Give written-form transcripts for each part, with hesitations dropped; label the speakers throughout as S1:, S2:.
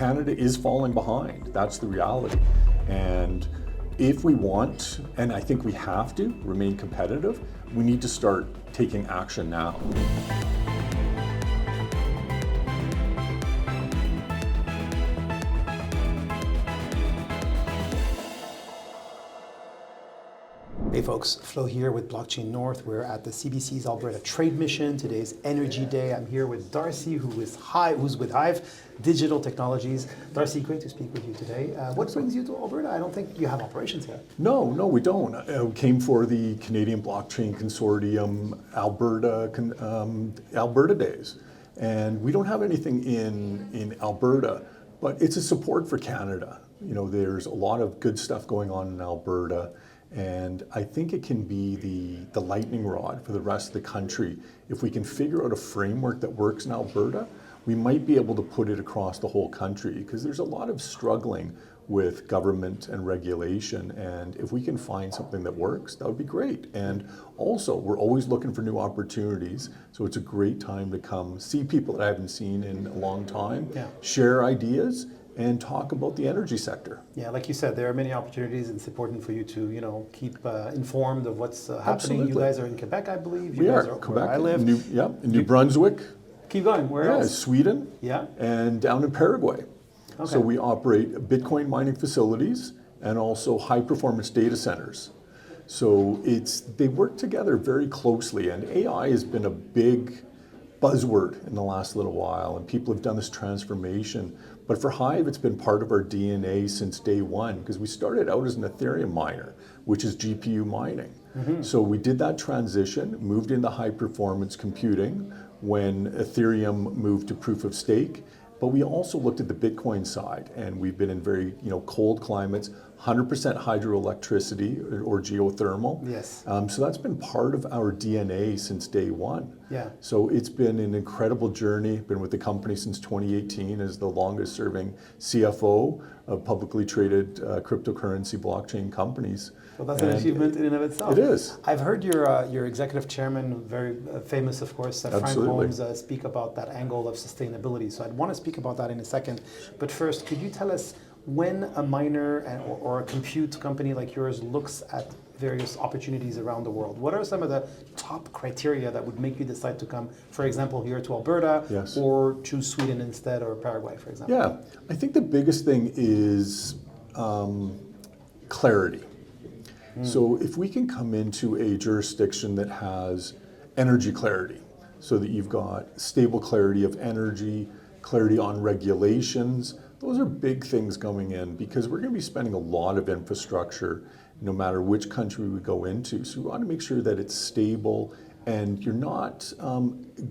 S1: Canada is falling behind. That's the reality. And if we want, and I think we have to, remain competitive, we need to start taking action now.
S2: Hey folks, Flo here with Blockchain North. We're at the CBC's Alberta Trade Mission. Today's Energy Day. I'm here with Darcy, who's with Hive Digital Technologies. Darcy, great to speak with you today. What brings you to Alberta? I don't think you have operations here.
S1: No, we don't. We came for the Canadian Blockchain Consortium Alberta Days. And we don't have anything in Alberta, but it's a support for Canada. You know, there's a lot of good stuff going on in Alberta. And I think it can be the lightning rod for the rest of the country. If we can figure out a framework that works in Alberta, we might be able to put it across the whole country, because there's a lot of struggling with government and regulation. And if we can find something that works, that would be great. And also, we're always looking for new opportunities. So it's a great time to come see people that I haven't seen in a long time, share ideas, and talk about the energy sector.
S2: Yeah, like you said, there are many opportunities, and it's important for you to, keep informed of what's happening.
S1: Absolutely.
S2: You guys are in Quebec, I believe.
S1: We are Quebec.
S2: Where I live.
S1: In New Brunswick.
S2: Keep going. Where else?
S1: Sweden.
S2: Yeah.
S1: And down in Paraguay.
S2: Okay.
S1: So we operate Bitcoin mining facilities and also high performance data centers. So they work together very closely, and AI has been a big buzzword in the last little while, and people have done this transformation. But for Hive, it's been part of our DNA since day one, because we started out as an Ethereum miner, which is GPU mining. Mm-hmm. So we did that transition, moved into high performance computing when Ethereum moved to proof of stake. But we also looked at the Bitcoin side, and we've been in very cold climates, 100% hydroelectricity or geothermal.
S2: Yes.
S1: So that's been part of our DNA since day one.
S2: Yeah.
S1: So it's been an incredible journey. Been with the company since 2018 as the longest serving CFO of publicly traded cryptocurrency blockchain companies.
S2: Well, that's an achievement in and of itself.
S1: It is.
S2: I've heard your executive chairman, very famous, of course, Frank Holmes, speak about that angle of sustainability. So I'd want to speak about that in a second. But first, could you tell us when a miner or a compute company like yours looks at various opportunities around the world, what are some of the top criteria that would make you decide to come, for example, here to Alberta, or choose Sweden instead, or Paraguay, for example?
S1: Yeah, I think the biggest thing is clarity. So if we can come into a jurisdiction that has energy clarity, so that you've got stable clarity of energy, clarity on regulations, those are big things going in, because we're going to be spending a lot of infrastructure no matter which country we go into. So we want to make sure that it's stable and you're not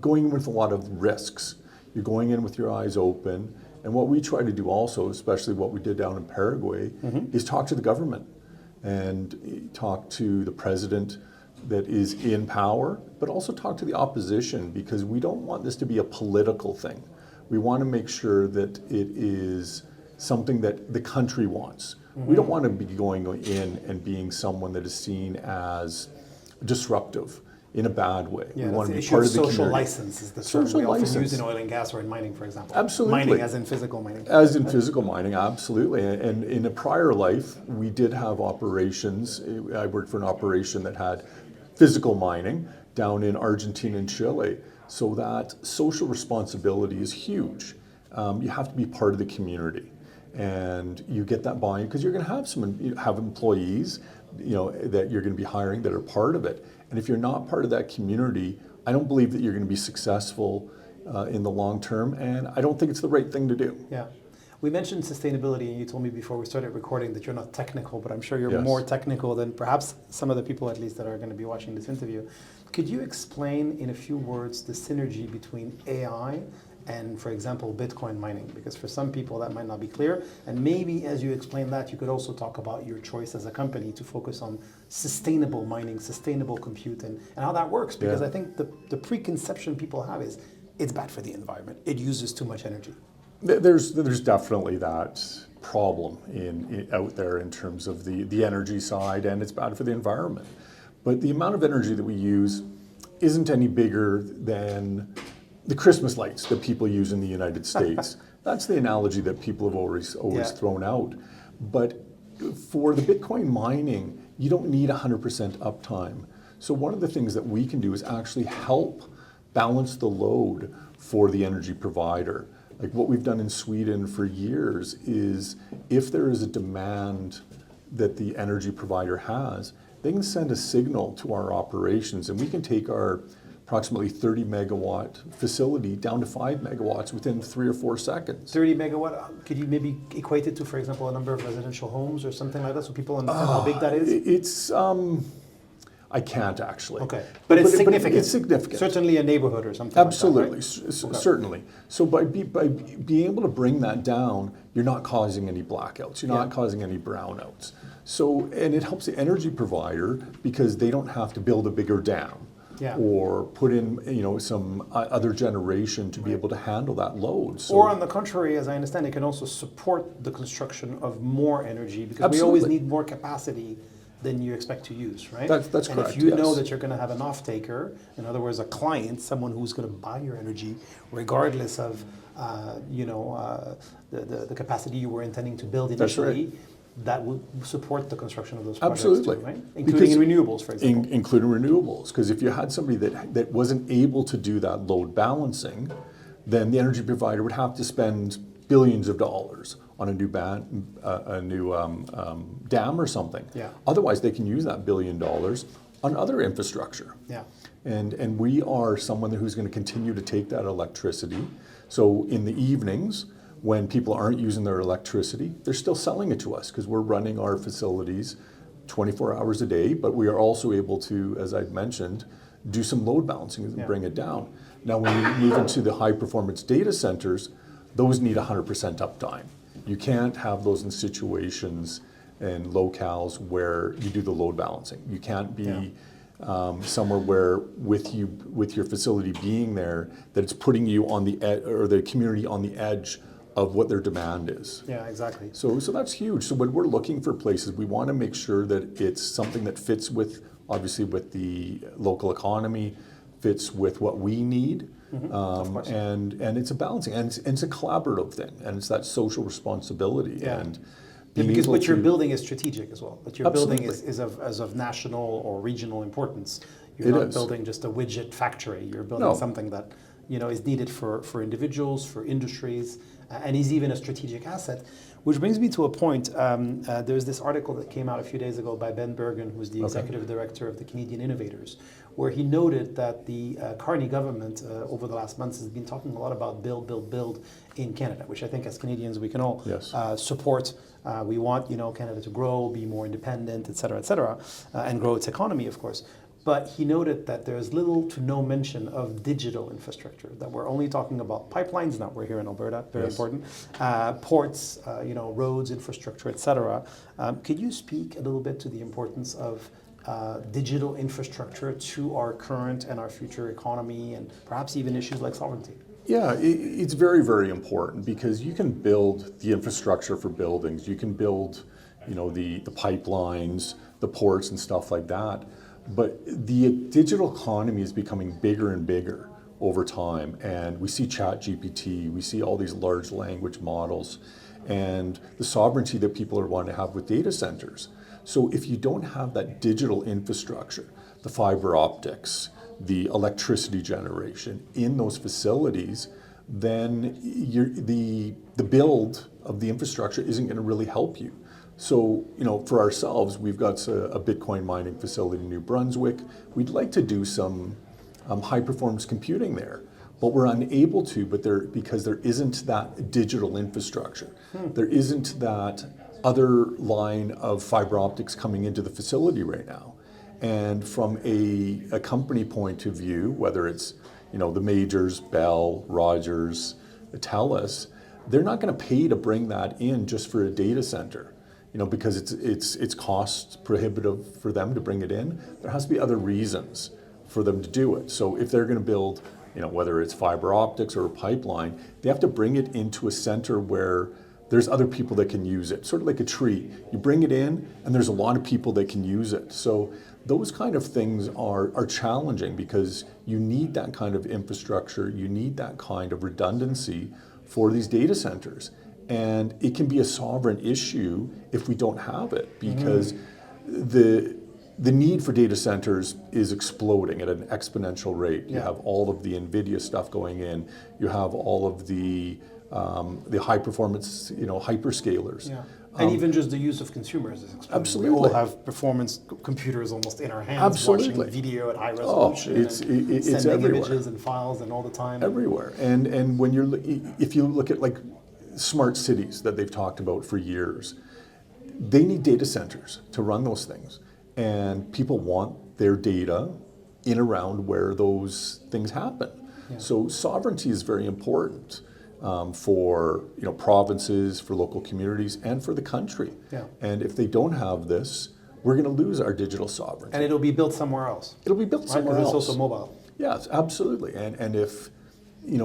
S1: going in with a lot of risks. You're going in with your eyes open. And what we try to do also, especially what we did down in Paraguay, is talk to the government and talk to the president that is in power, but also talk to the opposition, because we don't want this to be a political thing. We want to make sure that it is something that the country wants. We don't want to be going in and being someone that is seen as disruptive in a bad way.
S2: Yeah,
S1: we want to be
S2: issue
S1: part
S2: of
S1: of the
S2: social
S1: community.
S2: license is the term we often use in oil and gas or in mining, for example.
S1: Absolutely.
S2: Mining as in physical mining.
S1: As in physical mining, absolutely. And in a prior life, we did have operations. I worked for an operation that had physical mining down in Argentina and Chile. So that social responsibility is huge. You have to be part of the community, and you get that buy-in because you're going to have employees, that you're going to be hiring that are part of it. And if you're not part of that community, I don't believe that you're going to be successful in the long term, and I don't think it's the right thing to do.
S2: Yeah. We mentioned sustainability, and you told me before we started recording that you're not technical, but I'm sure you're more technical than perhaps some of the people, at least, that are going to be watching this interview. Could you explain in a few words the synergy between AI and, for example, Bitcoin mining? Because for some people that might not be clear. And maybe as you explain that, you could also talk about your choice as a company to focus on sustainable mining, sustainable compute, and how that works. Because I think the preconception people have is it's bad for the environment. It uses too much energy.
S1: There's definitely that problem out there in terms of the energy side, and it's bad for the environment. But the amount of energy that we use isn't any bigger than the Christmas lights that people use in the United States. That's the analogy that people have always
S2: Yeah.
S1: thrown out. But for the Bitcoin mining, you don't need 100% uptime. So one of the things that we can do is actually help balance the load for the energy provider. Like what we've done in Sweden for years is if there is a demand that the energy provider has, they can send a signal to our operations and we can take our approximately 30 megawatt facility down to 5 megawatts within 3 or 4 seconds.
S2: 30 megawatt, could you maybe equate it to, for example, a number of residential homes or something like that so people understand how big that is?
S1: It's, I can't actually.
S2: Okay, but it's significant.
S1: It's significant.
S2: Certainly a neighborhood or something
S1: Absolutely,
S2: like that, right? Okay.
S1: Certainly. So by being able to bring that down, you're not causing any blackouts, you're not causing any brownouts. So, and it helps the energy provider because they don't have to build a bigger dam.
S2: Yeah.
S1: Or put in, some other generation to be able to handle that load. So,
S2: or on the contrary, as I understand, it can also support the construction of more energy because we
S1: Absolutely.
S2: always need more capacity than you expect to use, right?
S1: That's
S2: and
S1: correct,
S2: if you know
S1: yes.
S2: that you're going to have an off-taker, in other words, a client, someone who's going to buy your energy, regardless of the capacity you were intending to build initially, that would support the construction of those projects
S1: Absolutely.
S2: too, right? Including in renewables, for example.
S1: Including renewables, because if you had somebody that wasn't able to do that load balancing, then the energy provider would have to spend billions of dollars on a new dam or something.
S2: Yeah.
S1: Otherwise, they can use that $1 billion on other infrastructure.
S2: Yeah.
S1: And we are someone who's going to continue to take that electricity. So in the evenings, when people aren't using their electricity, they're still selling it to us because we're running our facilities 24 hours a day, but we are also able to, as I've mentioned, do some load balancing and bring it down. Now, when you move into the high performance data centers, those need 100% uptime. You can't have those in situations and locales where you do the load balancing. You can't be somewhere where with your facility being there, that it's putting you on the or the community on the edge of what their demand is.
S2: Yeah, exactly.
S1: So that's huge. So when we're looking for places, we want to make sure that it's something that fits with, obviously, with the local economy, fits with what we need, and it's a balancing, and it's a collaborative thing, and it's that social responsibility.
S2: Yeah.
S1: And
S2: because what you're building is strategic as well. What you're building
S1: Absolutely.
S2: is of national or regional importance. You're
S1: It
S2: not
S1: is.
S2: building just a widget factory. You're building
S1: No.
S2: something that is needed for individuals, for industries, and is even a strategic asset. Which brings me to a point. There's this article that came out a few days ago by Ben Bergen, who's the executive director of the Canadian Innovators, where he noted that the Carney government over the last months has been talking a lot about build in Canada, which I think as Canadians we can all support. We want Canada to grow, be more independent, et cetera, and grow its economy, of course. But he noted that there's little to no mention of digital infrastructure, that we're only talking about pipelines, now we're here in Alberta, very important, ports, roads, infrastructure, et cetera. Could you speak a little bit to the importance of digital infrastructure to our current and our future economy and perhaps even issues like sovereignty?
S1: Yeah, it's very, very important because you can build the infrastructure for buildings. You can build, the pipelines, the ports and stuff like that. But the digital economy is becoming bigger and bigger over time. And we see ChatGPT, we see all these large language models and the sovereignty that people are wanting to have with data centers. So if you don't have that digital infrastructure, the fiber optics, the electricity generation in those facilities, then the build of the infrastructure isn't going to really help you. So, for ourselves, we've got a Bitcoin mining facility in New Brunswick. We'd like to do some high performance computing there, but we're unable to, because there isn't that digital infrastructure. There isn't that other line of fiber optics coming into the facility right now. And from a company point of view, whether it's the majors, Bell, Rogers, TELUS, they're not going to pay to bring that in just for a data center, because it's cost prohibitive for them to bring it in. There has to be other reasons for them to do it. So if they're going to build, whether it's fiber optics or a pipeline, they have to bring it into a center where there's other people that can use it, sort of like a tree. You bring it in, and there's a lot of people that can use it. So those kind of things are challenging because you need that kind of infrastructure, you need that kind of redundancy for these data centers. And it can be a sovereign issue if we don't have it, because the need for data centers is exploding at an exponential rate. You have all of the NVIDIA stuff going in. You have all of the high performance, hyperscalers.
S2: Yeah. And even just the use of consumers is exploding.
S1: Absolutely.
S2: We all have performance computers almost in our hands,
S1: Absolutely.
S2: watching video at high resolution,
S1: it's
S2: sending
S1: everywhere.
S2: images and files and all the time.
S1: Everywhere. And when if you look at like smart cities that they've talked about for years, they need data centers to run those things. And people want their data in around where those things happen. Yeah. So sovereignty is very important for provinces, for local communities, and for the country. Yeah. And if they don't have this, we're going to lose our digital sovereignty.
S2: And it'll be built somewhere else.
S1: It'll be built somewhere else.
S2: It's also mobile.
S1: Yes, absolutely. And if,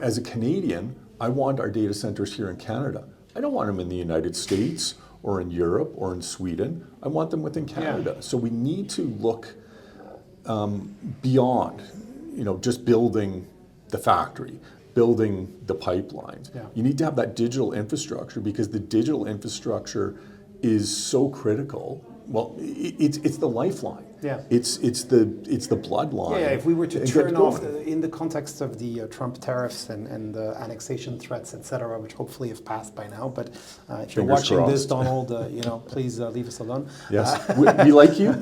S1: as a Canadian, I want our data centers here in Canada. I don't want them in the United States or in Europe or in Sweden. I want them within Canada. Yeah. So we need to look beyond, just building the factory, building the pipelines. Yeah. You need to have that digital infrastructure, because the digital infrastructure is so critical. Well, it's the lifeline. Yeah. It's the bloodline.
S2: Yeah. If we were to turn off in the context of the Trump tariffs and the annexation threats, etc., which hopefully have passed by now. But if you're watching crossed. This, Donald, please leave us alone.
S1: Yes, we like you.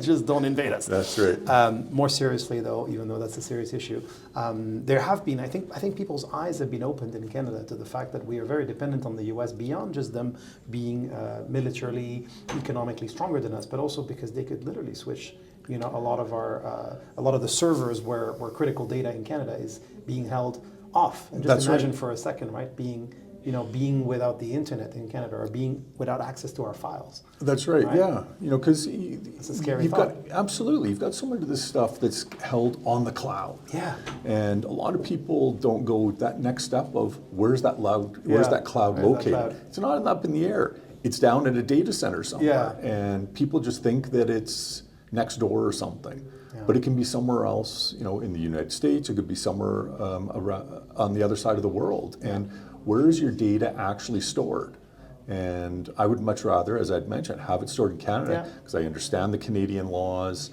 S2: Just don't invade us.
S1: That's right.
S2: More seriously, though, even though that's a serious issue, there have been. I think people's eyes have been opened in Canada to the fact that we are very dependent on the U.S. beyond just them being militarily, economically stronger than us, but also because they could literally switch, a lot of the servers where critical data in Canada is being held off. And just imagine for a second, right, being without the internet in Canada, or being without access to our files.
S1: That's right. Yeah. Because
S2: it's a scary thought.
S1: You've got so much of this stuff that's held on the cloud.
S2: Yeah.
S1: And a lot of people don't go that next step of where's that cloud located? It's not up in the air. It's down at a data center somewhere. Yeah. And people just think that it's next door or something. Yeah. But it can be somewhere else, in the United States. It could be somewhere around, on the other side of the world. Yeah. And where is your data actually stored? And I would much rather, as I'd mentioned, have it stored in Canada, because I understand the Canadian laws.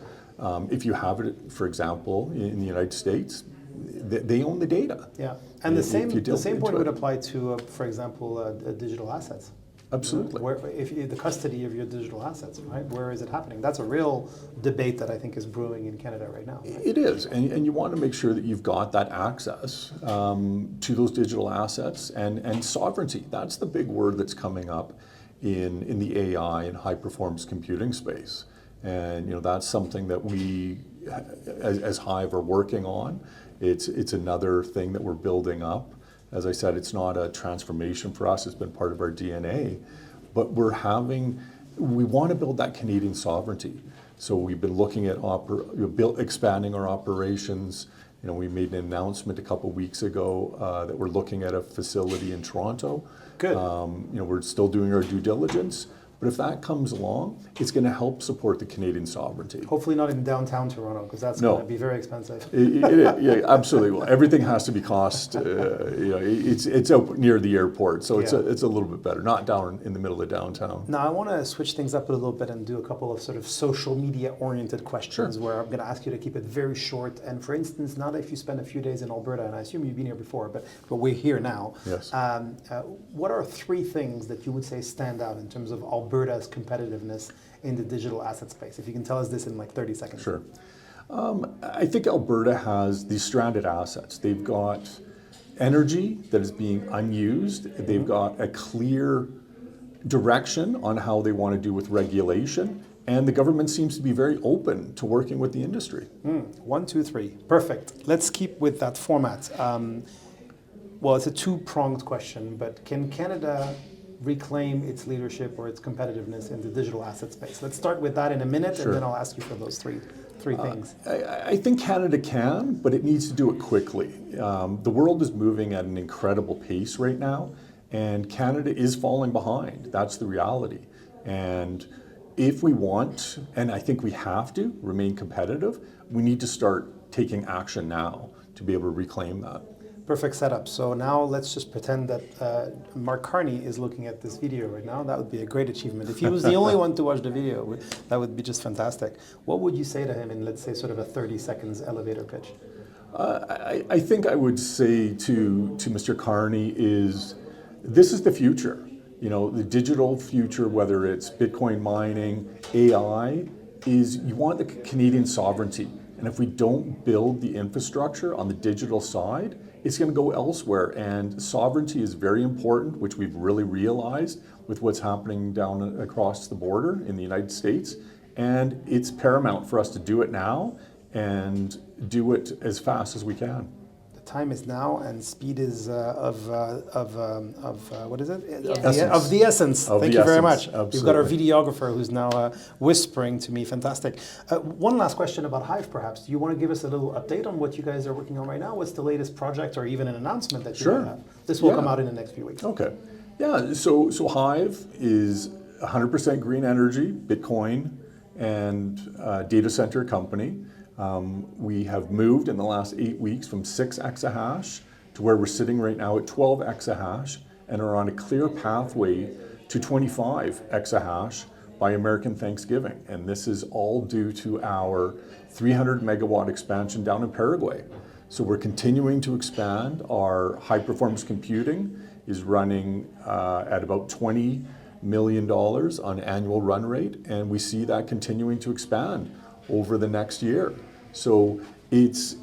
S1: If you have it, for example, in the United States, they own the data.
S2: Yeah, and the same point would apply to, for example, digital assets.
S1: Absolutely.
S2: If the custody of your digital assets, right? Where is it happening? That's a real debate that I think is brewing in Canada right now. Right?
S1: It is, and you want to make sure that you've got that access to those digital assets and sovereignty. That's the big word that's coming up in the AI and high performance computing space, and that's something that we, as Hive, are working on. It's another thing that we're building up. As I said, it's not a transformation for us. It's been part of our DNA, but we want to build that Canadian sovereignty. So we've been looking at expanding our operations. We made an announcement a couple weeks ago that we're looking at a facility in Toronto.
S2: Good.
S1: We're still doing our due diligence. But if that comes along, it's going to help support the Canadian sovereignty.
S2: Hopefully not in downtown Toronto, because that's going to be very expensive.
S1: Yeah, absolutely. Well, everything has to be cost. It's out near the airport, so it's a little bit better. Not down in the middle of downtown.
S2: Now I want to switch things up a little bit and do a couple of sort of social media oriented questions, where I'm going to ask you to keep it very short. And for instance, now that if you spend a few days in Alberta, and I assume you've been here before, but we're here now.
S1: Yes.
S2: What are 3 things that you would say stand out in terms of Alberta's competitiveness in the digital asset space? If you can tell us this in like 30 seconds.
S1: Sure. I think Alberta has these stranded assets. They've got energy that is being unused. They've got a clear direction on how they want to do with regulation. And the government seems to be very open to working with the industry.
S2: 1, 2, 3. Perfect. Let's keep with that format. Well, it's a 2-pronged question, but can Canada reclaim its leadership or its competitiveness in the digital asset space? Let's start with that in a minute, and then I'll ask you for those three things.
S1: I think Canada can, but it needs to do it quickly. The world is moving at an incredible pace right now, and Canada is falling behind. That's the reality. And if we want, and I think we have to, remain competitive, we need to start taking action now to be able to reclaim that.
S2: Perfect setup. So now let's just pretend that Mark Carney is looking at this video right now. That would be a great achievement. If he was the only one to watch the video, that would be just fantastic. What would you say to him in, let's say, sort of a 30 seconds elevator pitch?
S1: I think I would say to Mr. Carney is, this is the future. You know, the digital future, whether it's Bitcoin mining, AI, is you want the Canadian sovereignty. And if we don't build the infrastructure on the digital side, it's going to go elsewhere. And sovereignty is very important, which we've really realized with what's happening down across the border in the United States. And it's paramount for us to do it now and do it as fast as we can.
S2: Time is now, and speed is what is it?
S3: Essence.
S2: Of the essence.
S1: Of
S2: Thank
S1: the
S2: you very
S1: essence.
S2: much.
S1: Absolutely.
S2: We've got our videographer who's now whispering to me. Fantastic. One last question about Hive, perhaps. Do you want to give us a little update on what you guys are working on right now? What's the latest project or even an announcement that you have? This will come out in the next few weeks.
S1: Okay. Yeah, so Hive is 100% green energy, Bitcoin, and data center company. We have moved in the last 8 weeks from 6 exahash to where we're sitting right now at 12 exahash and are on a clear pathway to 25 exahash by American Thanksgiving. And this is all due to our 300 megawatt expansion down in Paraguay. So we're continuing to expand. Our high performance computing is running at about $20 million on annual run rate, and we see that continuing to expand over the next year. So it's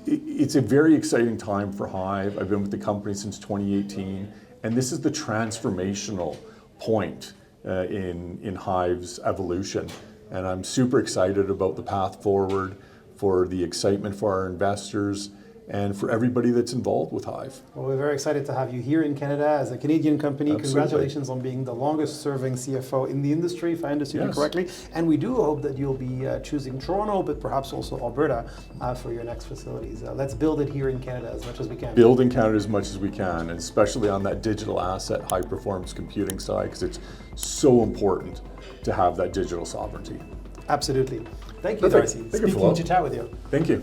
S1: a very exciting time for Hive. I've been with the company since 2018, and this is the transformational point in Hive's evolution. And I'm super excited about the path forward, for the excitement for our investors, and for everybody that's involved with Hive.
S2: Well, we're very excited to have you here in Canada as a Canadian company.
S1: Absolutely.
S2: Congratulations on being the longest serving CFO in the industry, if I understood you correctly. And we do hope that you'll be choosing Toronto, but perhaps also Alberta for your next facilities. Let's build it here in Canada as much as we can.
S1: Build in Canada as much as we can, and especially on that digital asset, high performance computing side, because it's so important to have that digital sovereignty.
S2: Absolutely. Thank you,
S1: Perfect.
S2: Darcy.
S1: Thank you,
S2: Speaking
S1: Flo.
S2: to chat with you.
S1: Thank you.